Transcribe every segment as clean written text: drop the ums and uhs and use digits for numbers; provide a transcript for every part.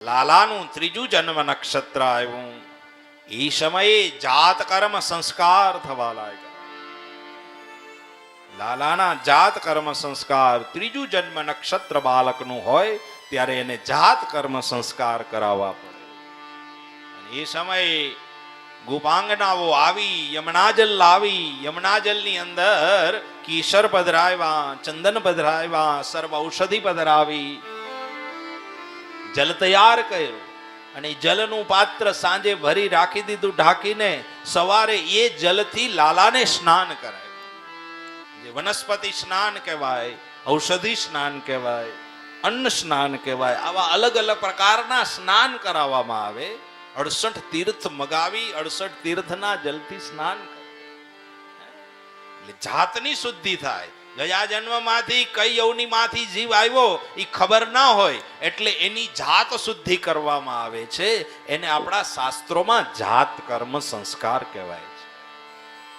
લાલાનું ત્રીજું જન્મ નક્ષત્ર આવ્યું. એ સમયે જાત કર્મ સંસ્કાર થવા લાગ્યા. લાલાના જાત કર્મ સંસ્કાર ત્રીજું જન્મ નક્ષત્ર બાળકનું હોય ત્યારે એને જાત કર્મ સંસ્કાર કરાવવા પડે. એ સમયે ગોપાંગનાઓ આવી, યમુનાજલ લાવી, યમુનાજલની અંદર કેસર પધરાવ્યા, ચંદન પધરાવ્યા, સર્વ ઔષધિ પધરાવી, જલ તૈયાર કર્યું અને જલનું પાત્ર સાંજે ભરી રાખી દીધું ઢાંકીને. સવારે એ જલથી લાલાને સ્નાન કરાય. જે વનસ્પતિ સ્નાન કહેવાય, ઔષધિ સ્નાન કહેવાય, અન્ન સ્નાન કહેવાય. આવા અલગ અલગ પ્રકારના સ્નાન કરાવવામાં આવે. 68 તીર્થ મગાવી 68 તીર્થના જલથી સ્નાન કરે એટલે જાતની શુદ્ધિ થાય. ગયા જન્મમાંથી કઈ યૌનિમાંથી જીવ આવ્યો એ ખબર ના હોય એટલે એની જાત શુદ્ધિ કરવામાં આવે છે. એને આપણા શાસ્ત્રોમાં જાત કર્મ સંસ્કાર કહેવાય છે.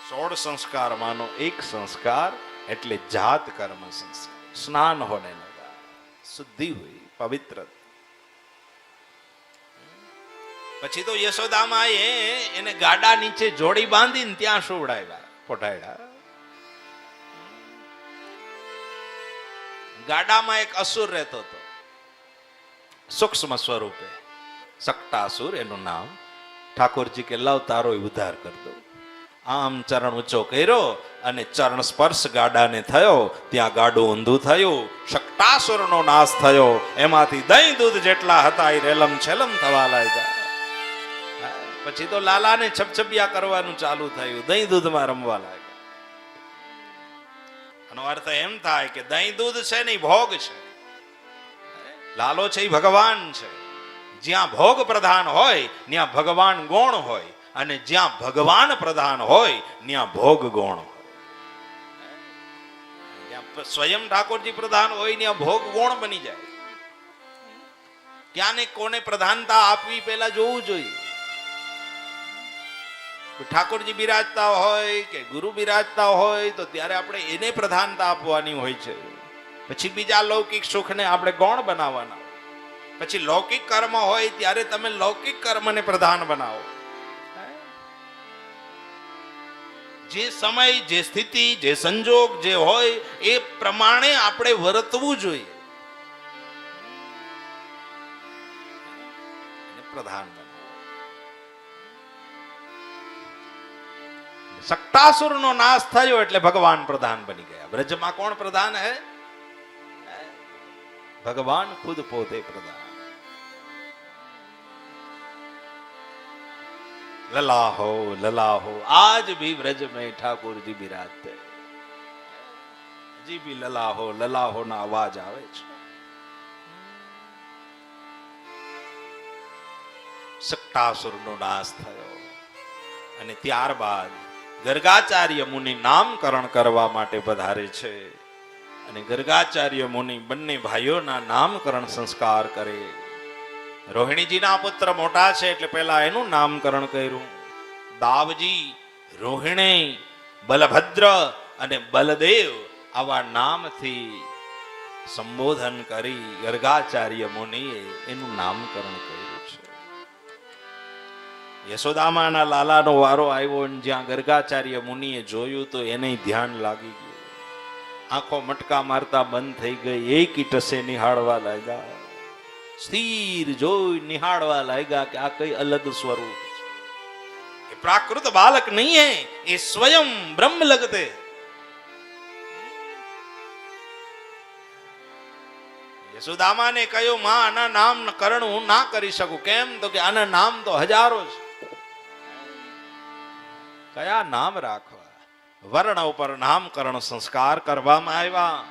16 સંસ્કારમાંનો એક સંસ્કાર એટલે જાત કર્મ સંસ્કાર. સ્નાન હોને લગા, શુદ્ધિ હુઈ, પવિત્ર. પછી તો યશોદામાએ એને ગાડા નીચે જોડી બાંધીને ત્યાં સુવડાવ્યા, પોઢાડ્યા. ગાડામાં એક અસુર રહેતો હતો, સૂક્ષ્મ સ્વરૂપે, સક્ટાસુર એનું નામ. ઠાકોરજી કે લાવ તારો ઉદ્ધાર કર દો. આમ ચરણ ઊંચો કર્યો અને ચરણ સ્પર્શ ગાડાને થયો. ત્યાં ગાડું ઊંધું થયું, સક્ટાસુરનો નાશ થયો. એમાંથી દહીં દૂધ જેટલા હતા એ રેલમ છેલમ થવા લાગ્યા. પછી તો લાલાને છપછપિયા કરવાનું ચાલુ થયું, દહીં દૂધમાં રમવા લાગ્યા. આનો અર્થ એમ થાય કે દહીં દૂધ છે ને ભોગ છે, લાલો છે એ ભગવાન છે. જ્યાં ભોગ પ્રધાન હોય ત્યાં ભગવાન ગૌણ હોય, અને જ્યાં ભગવાન પ્રધાન હોય ત્યાં ભોગ ગૌણ હોય. જ્યાં સ્વયં ઠાકોરજી પ્રધાન હોય ત્યાં ભોગ ગૌણ બની જાય. ક્યાં ને કોને પ્રધાનતા આપવી પેલા જોવું જોઈએ. ઠાકોરજી બિરાજતા હોય કે ગુરુ બિરાજતા હોય તો ત્યારે આપણે એને પ્રધાનતા આપવાની હોય છે. પછી બીજા લૌકિક સુખને આપણે ગૌણ બનાવવાના. પછી લૌકિક કર્મ હોય ત્યારે તમે લૌકિક કર્મને પ્રધાન બનાવો. જે સમય, જે સ્થિતિ, જે સંજોગ જે હોય એ પ્રમાણે આપણે વર્તવું જોઈએ. પ્રધાન સક્ટાસુર નો નાશ થયો એટલે ભગવાન પ્રધાન બની ગયા. બ્રજમાં કોણ પ્રધાન હે? ભગવાન ખુદ પોતે પ્રધાન. લલાહો લલાહો, आज भी ब्रज में ठाकुर जी बिराजते. હજી भी લલાહો લલાહો ના અવાજ આવે છે. સક્ટાસુર નો નાશ થયો અને ત્યારબાદ ગર્ગાચાર્ય મુનિ નામકરણ કરવા માટે પધારે છે. અને ગર્ગાચાર્ય મુનિ બંને ભાઈઓના નામકરણ સંસ્કાર કરે. રોહિણીજીના પુત્ર મોટા છે એટલે પહેલા એનું નામકરણ કર્યું. દાવજી, રોહિણી, બલભદ્ર અને બલદેવ આવા નામથી સંબોધન કરી ગર્ગાચાર્ય મુનિએ એનું નામકરણ કર્યું છે. યશોદામાના લાલાનો વારો આવ્યો અને જ્યાં ગર્ગાચાર્ય મુનિએ જોયું તો એને ધ્યાન લાગી ગયું. આંખો મટકા મારતા બંધ થઈ ગઈ. એક ટસે નિહાળવા લાગ્યા. સ્થિર જોઈ નિહાળવા લાગ્યા કે આ કઈ અલગ સ્વરૂપ છે. એ પ્રાકૃત બાલક નહીં હે, એ સ્વયં બ્રહ્મ લગતે. યશોદામાને કહ્યું, માં આના નામ કરણ હું ના કરી શકું. કેમ? તો કે આના નામ તો હજારો છે. કયા નામ રાખવા? વર્ણ ઉપર નામકરણ સંસ્કાર કરવામાં આવ્યા.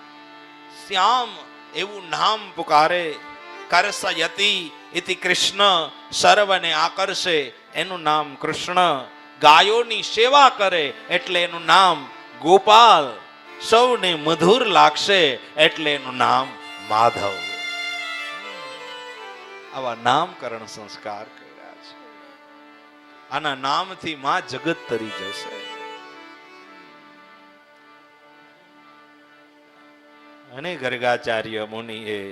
શ્યામ એવું નામ પુકારે. કરસયતિ ઇતિ કૃષ્ણ, સર્વને આકર્ષે એનું નામ કૃષ્ણ. ગાયોની સેવા કરે એટલે એનું નામ ગોપાલ. સૌને મધુર લાગશે એટલે એનું નામ માધવ. આવા નામકરણ સંસ્કાર કર્યા છે. આના નામથી માં જગત તરી જશે. અને ગર્ગાચાર્ય મુનિએ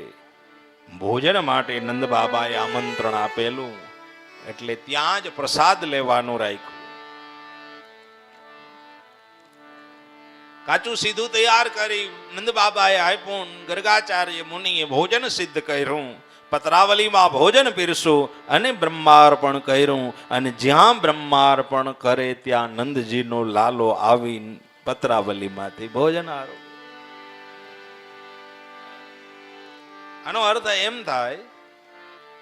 ભોજન માટે નંદ બાબાએ આમંત્રણ આપેલું એટલે ત્યાં જ પ્રસાદ લેવાનું રાખ્યું. કાચું સીધું તૈયાર કરી નંદ બાબાએ આપ્યું. ગર્ગાચાર્ય મુનિએ ભોજન સિદ્ધ કર્યું. પત્રાવલીમાં ભોજન પીરસ્યું અને બ્રહ્માર્પણ કર્યું. અને જ્યાં બ્રહ્માર્પણ કરે ત્યાં નંદજીનો લાલો આવી પત્રાવલીમાંથી ભોજન આરોગ્ય. આનો અર્થ એમ થાય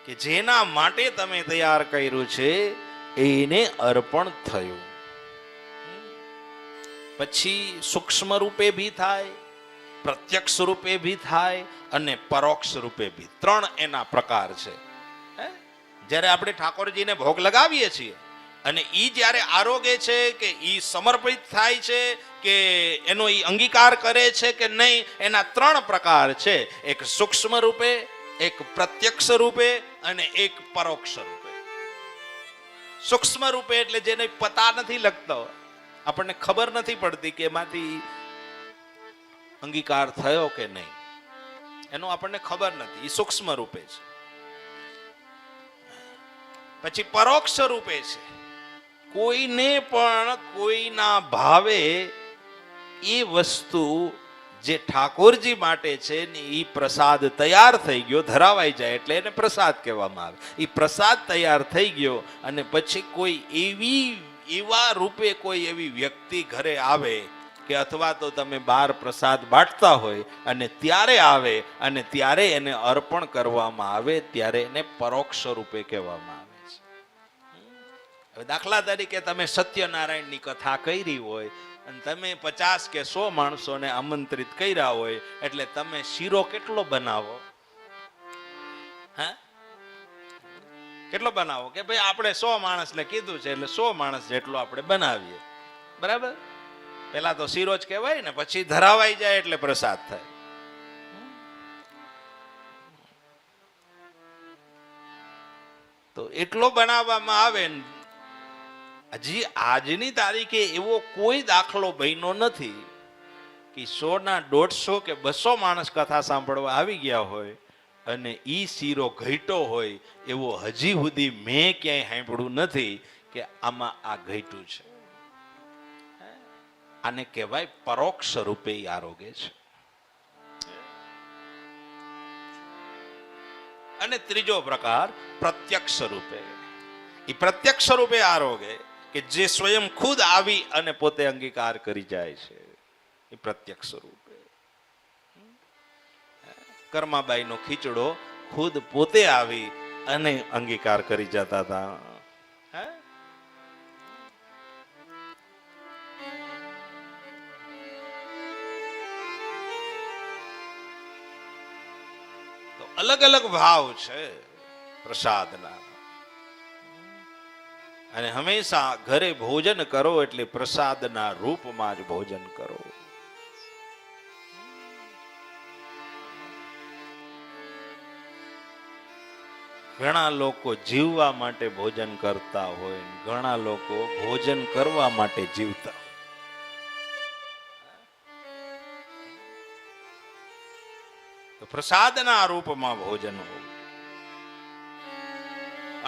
કે જેના માટે તમે તૈયાર કર્યું છે એને અર્પણ થયું. પછી સૂક્ષ્મ રૂપે ભી થાય, પ્રત્યક્ષ રૂપે ભી થાય અને પરોક્ષ રૂપે ભી. ત્રણ એના પ્રકાર છે. જ્યારે આપણે ઠાકોરજીને ભોગ લગાવીએ છીએ અને ઈ જ્યારે આરોગે છે કે ઈ સમર્પિત થાય છે કે એનો ઈ અંગીકાર કરે છે કે નહીં, એના ત્રણ પ્રકાર છે. એક સૂક્ષ્મ રૂપે, એક પ્રત્યક્ષ રૂપે અને એક પરોક્ષ રૂપે. સૂક્ષ્મ રૂપે એટલે જેને પતા નથી લગતો, આપણને ખબર નથી પડતી કે એમાંથી અંગીકાર થયો કે નહીં, એનું આપણને ખબર નથી, એ સૂક્ષ્મ રૂપે છે. પછી પરોક્ષ રૂપે છે, કોઈને પણ કોઈના ભાવે એ વસ્તુ જે ઠાકોરજી માટે છે ને એ પ્રસાદ તૈયાર થઈ ગયો, ધરાવાઈ જાય એટલે એને પ્રસાદ કહેવામાં આવે. એ પ્રસાદ તૈયાર થઈ ગયો અને પછી કોઈ એવા રૂપે કોઈ એવી વ્યક્તિ ઘરે આવે કે અથવા તો તમે બહાર પ્રસાદ બાંટતા હોય અને ત્યારે આવે અને ત્યારે એને અર્પણ કરવામાં આવે ત્યારે એને પરોક્ષ રૂપે કહેવામાં આવે છે. હવે દાખલા તરીકે તમે સત્યનારાયણની કથા કરી હોય અને તમે 50 કે 100 માણસોને આમંત્રિત કર્યા હોય એટલે તમે શીરો કેટલો બનાવો? હા, કેટલો બનાવો? કે ભાઈ આપણે 100 માણસને કીધું છે એટલે 100 માણસ જેટલો આપણે બનાવીએ. બરાબર? પેલા તો શીરો જ કહેવાય ને, પછી ધરાવાઈ જાય એટલે પ્રસાદ થાય. તો એટલો બનાવવામાં આવે. હજી આજની તારીખે એવો કોઈ દાખલો બન્યો નથી કે 100 ના 150 કે 200 માણસ કથા સાંભળવા આવી ગયા હોય અને ઈ શીરો ઘટ્યો હોય એવો હજી સુધી મેં ક્યાંય સાંભળ્યું નથી કે આમાં આ ઘટ્યું છે. આને કહેવાય પરોક્ષ રૂપે આરોગે છે. અને ત્રીજો પ્રકાર પ્રત્યક્ષ રૂપે. એ પ્રત્યક્ષ રૂપે આરોગે કે જે સ્વયં ખુદ આવી અને પોતે અંગીકાર કરી જાય છે. એ પ્રત્યક્ષ રૂપે. કર્માબાઈનો ખીચડો ખુદ પોતે આવી અને અંગીકાર કરી જતા હતા. તો અલગ અલગ ભાવ છે પ્રસાદના. અને હંમેશા ઘરે ભોજન કરો એટલે પ્રસાદના રૂપમાં જ ભોજન કરો. ઘણા લોકો જીવવા માટે ભોજન કરતા હોય, ઘણા લોકો ભોજન કરવા માટે જીવતા હોય. તો પ્રસાદના રૂપમાં ભોજન હોય.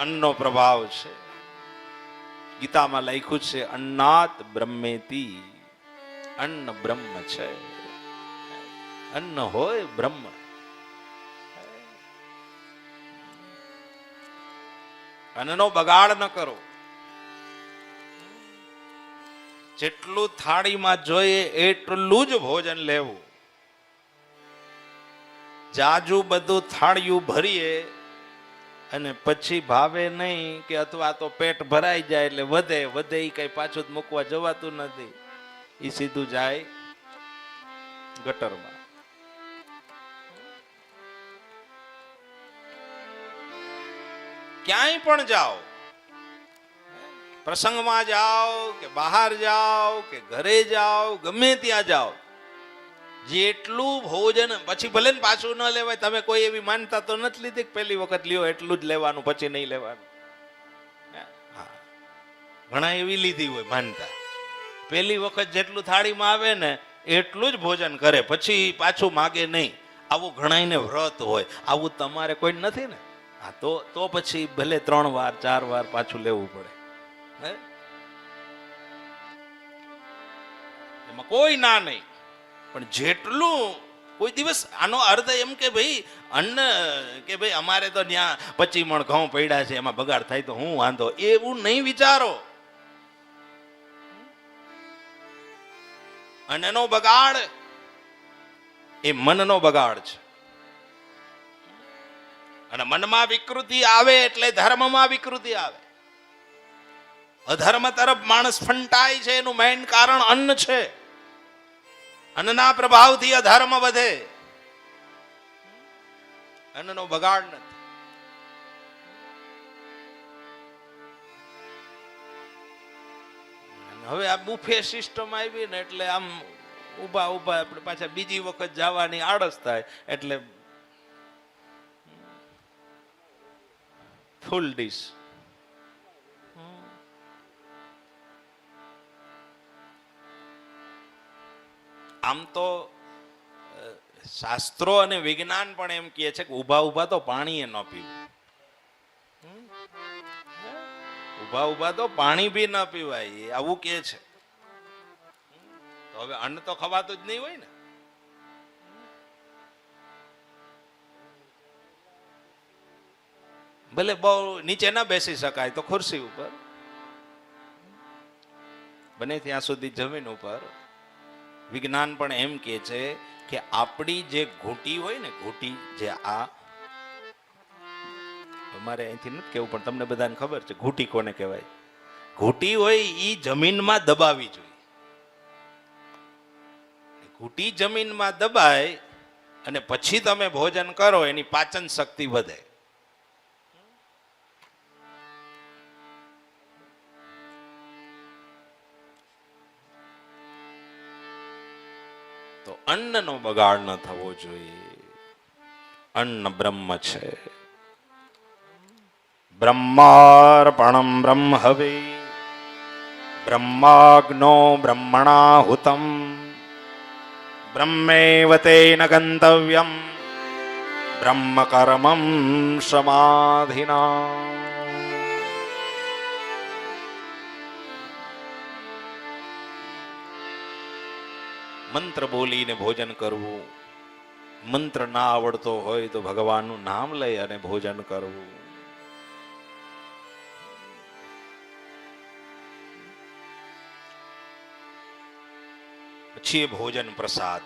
અન્નનો પ્રભાવ છે. ગીતામાં લખ્યું છે અન્નાત બ્રહ્મેતિ. અન્ન બ્રહ્મ છે. અન્ન હોય બ્રહ્મ. અન્નનો બગાડ ન કરો. જેટલું થાળીમાં જોઈએ એટલું જ ભોજન લેવું. જાજુ બધું થાળિયું ભરીએ અને પછી ભાવે નહીં કે અથવા તો પેટ ભરાઈ જાય એટલે વધે એ કઈ પાછું મૂકવા જવાતું નથી. એ સીધું જાય ગટરમાં. ક્યાંય પણ જાઓ, પ્રસંગમાં જાઓ કે બહાર જાઓ કે ઘરે જાઓ, ગમે ત્યાં જાઓ, જેટલું ભોજન પછી ભલે ને પાછું ન લેવાય. તમે કોઈ એવી માનતા તો નથી લીધી કે પહેલી વખત લ્યો એટલું જ લેવાનું પછી નહીં લેવાનું. ઘણા એવી લીધી હોય માનતા, પહેલી વખત જેટલું થાળીમાં આવે ને એટલું જ ભોજન કરે, પછી પાછું માગે નહીં. આવું ઘણાઈને વ્રત હોય, આવું તમારે કોઈ નથી ને. હા, તો પછી ભલે 3 વાર 4 વાર પાછું લેવું પડે, હે? એમાં કોઈ ના નહીં, પણ જેટલું કોઈ દિવસ આનો અર્થ એમ કે ભાઈ અન્ન કે ભાઈ અમારે તો ત્યાં 25 મણ ઘઉં પડ્યા છે, એમાં બગાડ થાય તો હું વાંધો, એવું નહીં વિચારો. અન્નનો બગાડ એ મનનો બગાડ છે. અને મનમાં વિકૃતિ આવે એટલે ધર્મમાં વિકૃતિ આવે. અધર્મ તરફ માણસ ફંટાય છે એનું મેઇન કારણ અન્ન છે. અન્નના પ્રભાવથી અધર્મ વધે, અન્નનો બગાડ નથી. હવે આ બુફે સિસ્ટમ આવી ને એટલે આમ ઉભા આપણે પાછા બીજી વખત જવાની આળસ થાય, એટલે ફૂલ ડીશ. આમ તો શાસ્ત્રો અને વિજ્ઞાન પણ એમ કહે છે કે ઉભા તો પાણી ન પીવું, ઉભા તો પાણી બી ન પીવાય, આવું કે છે. તો હવે અન્ન તો ખવાતું જ નહીં હોય ને. ભલે બહુ નીચે ના બેસી શકાય તો ખુરશી ઉપર, બને ત્યાં સુધી જમીન ઉપર. વિજ્ઞાન પણ એમ કે છે કે આપણી જે ઘૂંટી હોય ને, ઘૂંટી જે આ અમારે અહીંથી નથી કેવું પણ તમને બધાને ખબર છે ઘૂંટી કોને કહેવાય. ઘૂંટી હોય એ જમીનમાં દબાવી જોઈએ. ઘૂંટી જમીનમાં દબાય અને પછી તમે ભોજન કરો, એની પાચન શક્તિ વધે. તો અન્નનો બગાડ ન થવો જોઈએ. અન્ન બ્રહ્મ છે. બ્રહ્માર્પણમ બ્રહ્મવે બ્રહ્માગ્નો બ્રહ્મણાહુતમ બ્રહ્મેવ તેન ગંતવ્યમ બ્રહ્મ કર્મમ સમાધિના. મંત્ર બોલીને ભોજન કરવું. મંત્ર ના આવડતો હોય તો ભગવાનનું નામ લઈ અને ભોજન કરવું. પછી એ ભોજન પ્રસાદ.